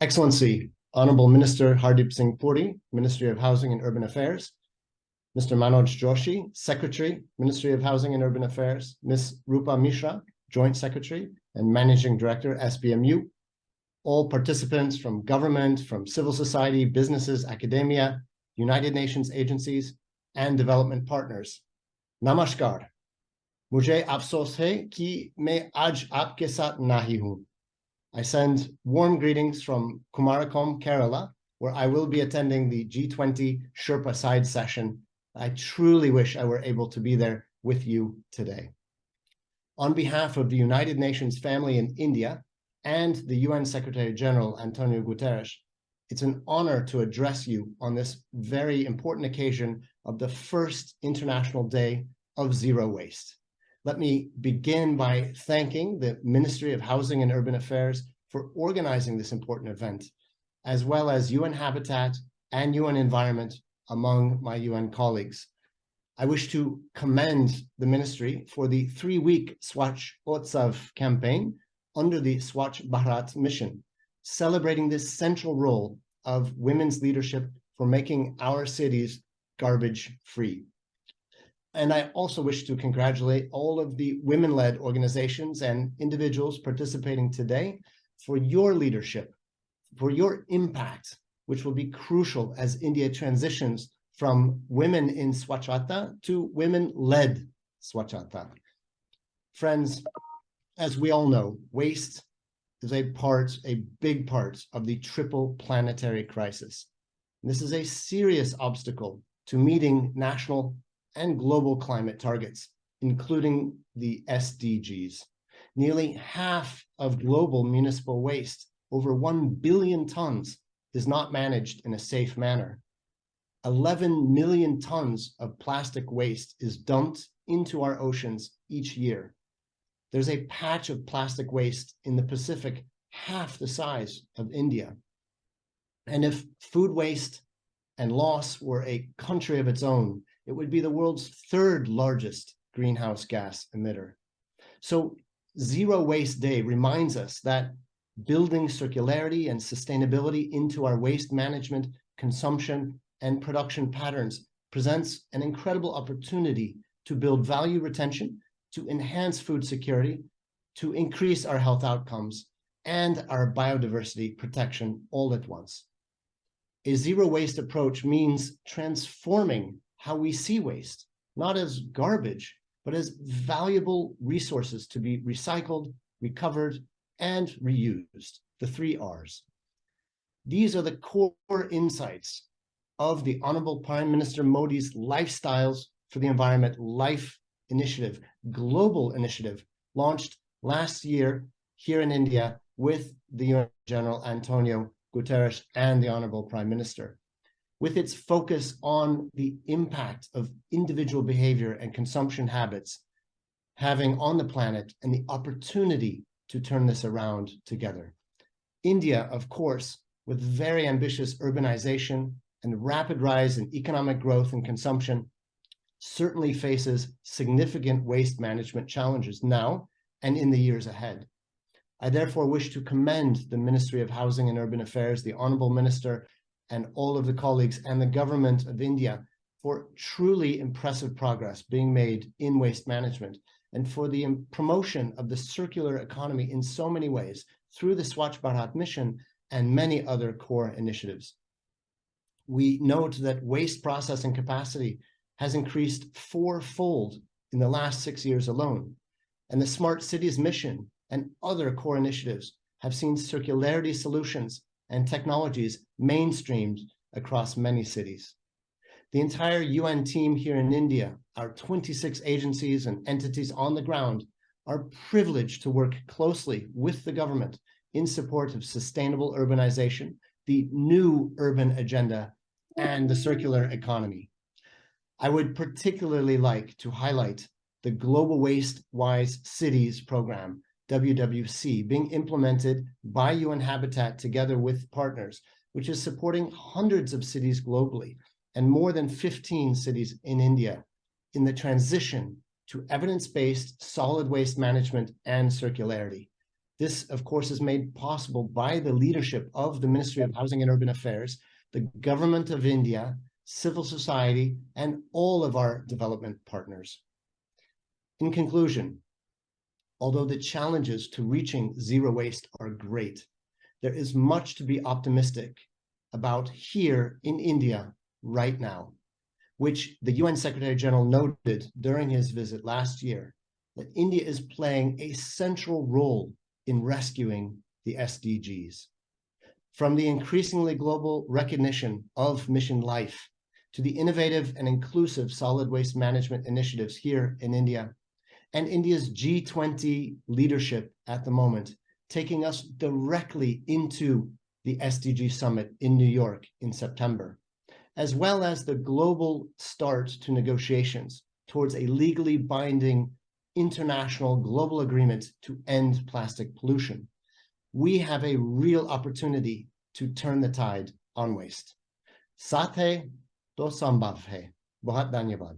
Excellency, Honorable Minister Hardeep Singh Puri, Ministry of Housing and Urban Affairs, Mr. Manoj Joshi, Secretary, Ministry of Housing and Urban Affairs, Ms. Rupa Mishra, Joint Secretary and Managing Director, SBMU, all participants from government, from civil society, businesses, academia, United Nations agencies, and development partners. Namaskar. मुझे अफसोस है कि मैं आज आपके साथ नहीं हूं. I send warm greetings from Kumarakom, Kerala, where I will be attending the G20 Sherpa Side session. I truly wish I were able to be there with you today. On behalf of the United Nations family in India and the UN Secretary General Antonio Guterres, it's an honor to address you on this very important occasion of the first International Day of Zero Waste. Let me begin by thanking the Ministry of Housing and Urban Affairs for organizing this important event, as well as UN Habitat and UN Environment among my UN colleagues. I wish to commend the ministry for the 3-week Swachh Utsav campaign under the Swachh Bharat mission, celebrating this central role of women's leadership for making our cities garbage-free. And I also wish to congratulate all of the women-led organizations and individuals participating today for your leadership, for your impact, which will be crucial as India transitions from women in Swachhata to women-led Swachhata. Friends, as we all know, waste is a big part of the triple planetary crisis. This is a serious obstacle to meeting national and global climate targets, including the SDGs. Nearly half of global municipal waste, over 1 billion tons, is not managed in a safe manner. 11 million tons of plastic waste is dumped into our oceans each year. There's a patch of plastic waste in the Pacific half the size of India. And if food waste and loss were a country of its own, it would be the world's 3rd largest greenhouse gas emitter. So Zero Waste Day reminds us that building circularity and sustainability into our waste management, consumption, and production patterns presents an incredible opportunity to build value retention, to enhance food security, to increase our health outcomes, and our biodiversity protection all at once. A zero waste approach means transforming how we see waste, not as garbage, but as valuable resources to be recycled, recovered, and reused, the 3 R's. These are the core insights of the Honorable Prime Minister Modi's Lifestyles for the Environment Life Initiative, global initiative, launched last year here in India with the UN General Antonio Guterres and the Honorable Prime Minister, with its focus on the impact of individual behavior and consumption habits having on the planet and the opportunity to turn this around together. India, of course, with very ambitious urbanization and rapid rise in economic growth and consumption, certainly faces significant waste management challenges now and in the years ahead. I therefore wish to commend the Ministry of Housing and Urban Affairs, the Honorable Minister, and all of the colleagues and the government of India for truly impressive progress being made in waste management and for the promotion of the circular economy in so many ways through the Swachh Bharat mission and many other core initiatives. We note that waste processing capacity has increased 4-fold in the last 6 years alone, and the Smart Cities mission and other core initiatives have seen circularity solutions and technologies mainstreamed across many cities. The entire UN team here in India, our 26 agencies and entities on the ground, are privileged to work closely with the government in support of sustainable urbanization, the new urban agenda, and the circular economy. I would particularly like to highlight the Global Waste Wise Cities program, WWC, being implemented by UN Habitat together with partners, which is supporting hundreds of cities globally and more than 15 cities in India in the transition to evidence-based solid waste management and circularity. This, of course, is made possible by the leadership of the Ministry of Housing and Urban Affairs, the Government of India, civil society, and all of our development partners. In conclusion, although the challenges to reaching zero waste are great, there is much to be optimistic about here in India right now, which the UN Secretary General noted during his visit last year, that India is playing a central role in rescuing the SDGs. From the increasingly global recognition of Mission Life to the innovative and inclusive solid waste management initiatives here in India, and India's G20 leadership at the moment, taking us directly into the SDG Summit in New York in September, as well as the global start to negotiations towards a legally binding international global agreement to end plastic pollution. We have a real opportunity to turn the tide on waste. Saath hai to sambhav hai. Bahut dhanyavad.